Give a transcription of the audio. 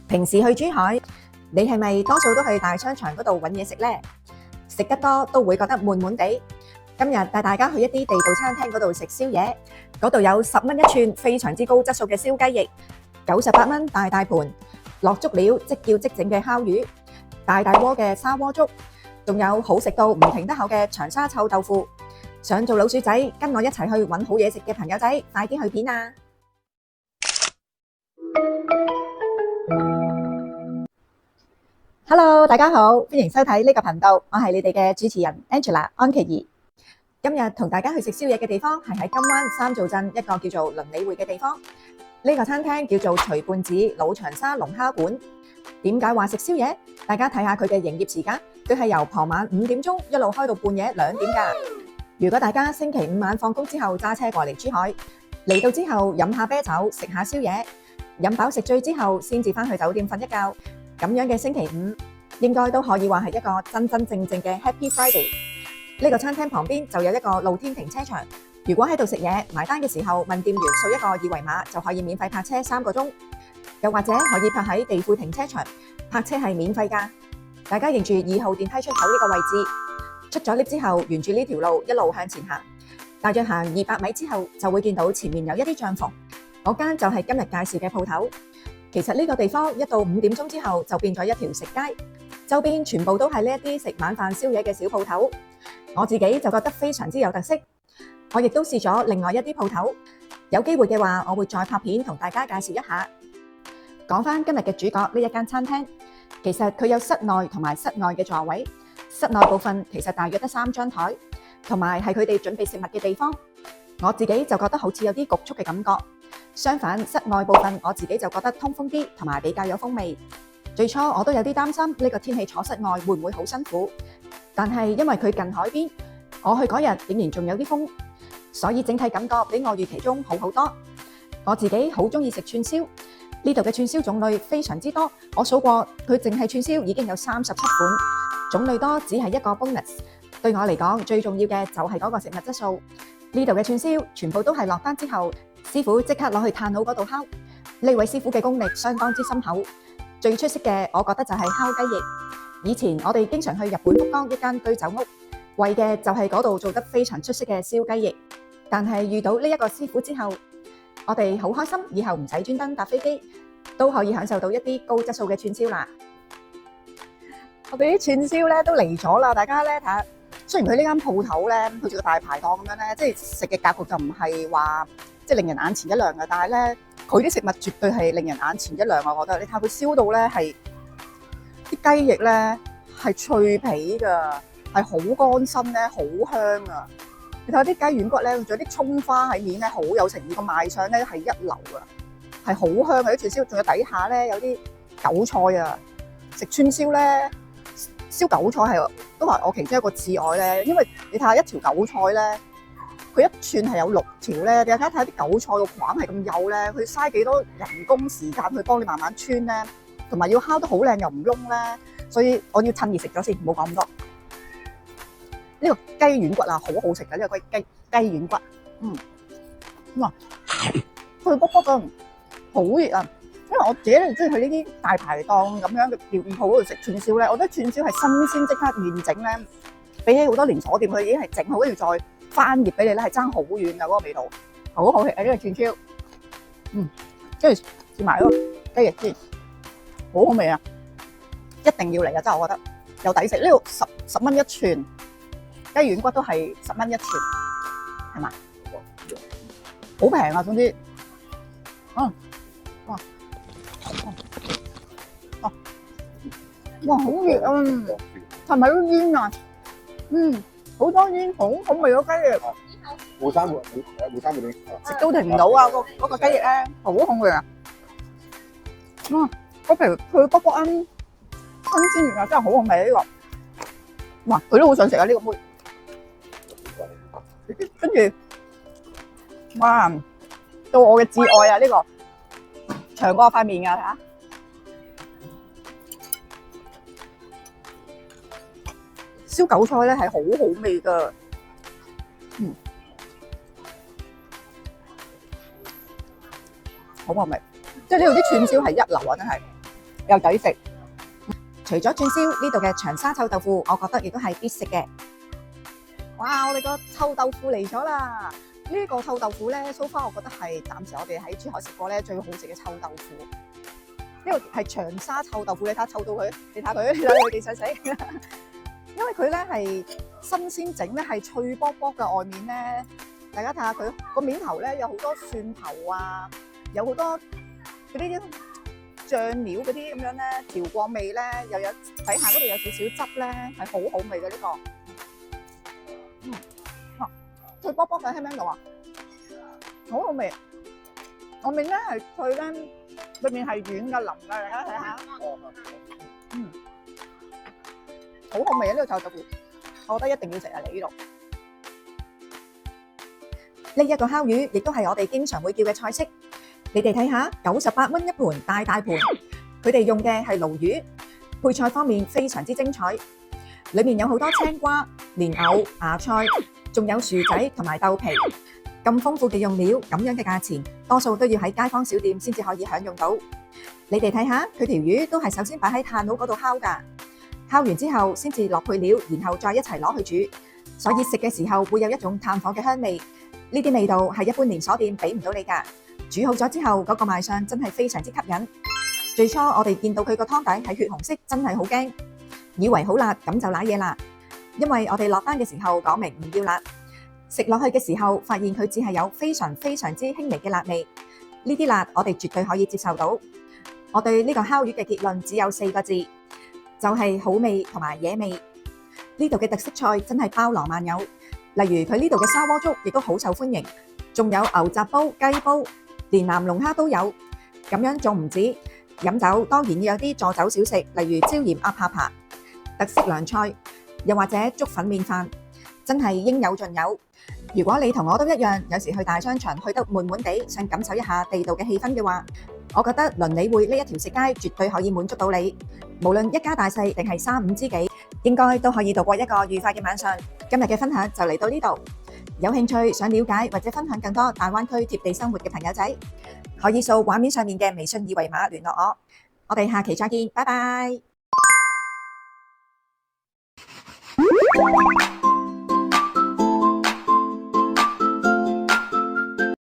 平時去珠海，你係咪多數都去大商場嗰度揾嘢食呢？食得多都會覺得悶悶地。今日帶大家去一啲地道餐廳嗰度食宵夜，嗰度有10蚊一串非常之高質素嘅燒雞翼，98蚊大盤，落足料即叫即整嘅烤魚，大鍋嘅砂鍋粥，仲有好食到唔停得口嘅長沙臭豆腐。想做老鼠仔，跟我一齊去揾好嘢食嘅朋友仔，快啲去片啊！Hello， 大家好，歡迎收睇呢個頻道，我係你哋嘅主持人 Angela 安琪兒。今日同大家去食宵夜嘅地方係喺金灣三灶鎮一個叫做倫理會嘅地方。呢個餐廳叫做隨伴子老長沙龍蝦館。點解話食宵夜？大家睇下佢嘅營業時間，佢係由傍晚5點鐘一路開到半夜2點㗎。如果大家星期五晚放工之後揸車過嚟珠海，嚟到之後飲下啤酒，食下宵夜，飲飽食醉之後先至返去酒店瞓一覺，咁樣嘅星期五應該都可以話係一個真真正正嘅 Happy Friday。呢個餐廳旁邊就有一個露天停車場，如果喺度食嘢埋單嘅時候問店員掃一個二維碼就可以免費泊車3個鐘，又或者可以泊喺地庫停車場，泊車係免費㗎。大家認住2號電梯出口呢個位置。出咗 lift 之後，沿住呢條路一路向前行，大約行200米之後，就會見到前面有一啲帳篷，嗰間就係今日介紹嘅鋪頭。其實呢個地方一到5點鐘之後就變咗一條食街，周邊全部都係呢一啲食晚飯宵夜嘅小鋪頭。我自己就覺得非常之有特色。我亦都試咗另外一啲鋪頭，有機會嘅話，我會再拍片同大家介紹一下。講返今日嘅主角呢一間餐廳，其實佢有室內同埋室外嘅座位。室內部分其實大約得3張台，同埋係佢哋準備食物嘅地方。我自己就覺得好似有啲局促嘅感覺。相反，室外部分我自己就覺得通風啲，同埋比較有風味。最初我都有啲擔心呢個天氣坐室外會唔會好辛苦，但係因為佢近海邊，我去嗰日竟然仲有啲風，所以整體感覺比我預期中好好多。我自己好中意食串燒，呢度嘅串燒種類非常之多，我數過佢淨係串燒已經有37款。種類多只係一個 bonus， 對我嚟講最重要嘅就係嗰個食物質素。呢度嘅串燒全部都係落單之後，師傅即刻攞去炭爐嗰度烤。呢位師傅嘅功力相當之深厚。最出色嘅，我覺得就係烤雞翼。以前我哋經常去日本福岡一間居酒屋，為嘅就係嗰度做得非常出色嘅燒雞翼。但係遇到呢一個師傅之後，我哋好開心，以後唔使專登搭飛機，都可以享受到一啲高質素嘅串燒啦。我哋啲串燒咧都嚟咗啦，大家咧睇下。雖然佢呢間鋪頭咧，佢似個大排檔咁樣咧，即係食嘅格局就唔係話即係令人眼前一亮嘅，但係咧佢啲食物絕對係令人眼前一亮啊！我覺得你睇下佢燒到咧係啲雞翼咧係脆皮㗎，係好乾身咧，好香啊！你睇下啲雞軟骨咧，仲有啲葱花喺面咧，好有誠意，個賣相咧係一流啊，係好香嘅啲串燒，仲有底下咧有啲韭菜啊！食串燒咧〜燒韭菜係都話我其中一個至愛咧，因為你睇下一條韭菜咧，佢一串係有6條咧，你睇下啲韭菜個框係咁幼咧，佢嘥幾多人工時間去幫你慢慢穿咧，同埋要烤得好靚又唔燶咧，所以我要趁熱食咗先，唔好講咁多。呢個雞軟骨啊，好好食嘅呢個雞軟骨，哇，佢卜卜咁好熱啊！因為我自己都中意去呢啲大排檔咁樣嘅店鋪嗰度食串燒咧，我覺得串燒係新鮮即刻現整咧，比起好多連鎖店佢已經係整好跟住再翻熱俾你咧，係爭好遠㗎嗰個味道，好好食啊！呢個串燒，跟住試埋嗰個雞翼先，好好味啊！一定要嚟啊！真係我覺得又抵食，呢度十蚊一串，雞軟骨都係10蚊一串，係嘛？好平啊！總之，哇，好熱啊！係咪都煙啊？好多煙，好味嗰雞翼。冇生活，食都停唔到啊！嗰個雞翼咧，好好味啊！哇，個皮佢卜卜新鮮啊，真係好好味呢個。哇，佢都好想食啊呢個妹。跟住，哇，到我嘅至愛啊呢個，長過塊面㗎，睇下。燒韭菜咧係好好味㗎，好好味，即係呢度啲串燒係一流啊！真係又抵食。除咗串燒，呢度嘅長沙臭豆腐，我覺得亦都係必食嘅。哇！我哋個臭豆腐嚟咗啦！呢個臭豆腐咧，so far我覺得係暫時我哋喺珠海食過咧最好食嘅臭豆腐。呢個係長沙臭豆腐，你睇下臭到佢，你睇下佢幾想死。因為佢咧係新鮮整咧，係脆卜卜嘅外面咧。大家睇下佢個面頭咧，有好多蒜頭啊，有好多嗰啲醬料嗰啲咁樣咧，調過味咧，又有底下嗰度有少少汁咧，係好好味嘅呢個。脆卜卜嘅喺邊度啊？好好味，外面咧係脆咧，裏面係軟嘅腍嘅，大家睇下。好好味啊！呢個臭豆腐，我覺得一定要食啊！嚟呢度。呢一個烤魚亦都係我哋經常會叫嘅菜式。你哋睇下，98蚊一盤大大盤，佢哋用嘅係鱸魚，配菜方面非常之精彩，裡面有好多青瓜、蓮藕、芽菜，仲有薯仔同埋豆皮，咁豐富嘅用料，咁樣嘅價錢，多數都要喺街坊小店先至可以享用到。你哋睇下，佢條魚都係首先擺喺炭爐嗰度烤㗎，烤完之後先至落配料，然後再一齊攞去煮，所以食嘅時候會有一種炭火嘅香味。呢啲味道係一般連鎖店俾唔到你㗎。煮好咗之後，嗰個賣相真係非常之吸引。最初我哋見到佢個湯底係血紅色，真係好驚，以為好辣，咁就瀨嘢啦。因為我哋落單嘅時候講明唔要辣，食落去嘅時候發現佢只係有非常非常之輕微嘅辣味。呢啲辣我哋絕對可以接受到。我對呢個烤魚嘅結論只有4個字，就係好味同埋野味。呢度嘅特色菜真係包羅萬有。例如佢呢度嘅砂鍋粥亦都好受歡迎，仲有牛雜煲、雞煲，連南龍蝦都有。咁樣仲唔止，飲酒當然要有啲助酒小食，例如椒鹽鴨下巴、特色涼菜，又或者粥粉麵飯，真係應有盡有。如果你同我都一樣，有時去大商場去得悶悶地，想感受一下地道嘅氣氛嘅話，我覺得鄰里匯呢一條食街絕對可以滿足到你。無論一家大細定係3、5知己，應該都可以度過一個愉快嘅晚上。今日嘅分享就嚟到呢度，有興趣想了解或者分享更多大灣區貼地生活嘅朋友仔，可以掃畫面上面嘅微信二維碼聯絡我。我哋下期再見，拜拜。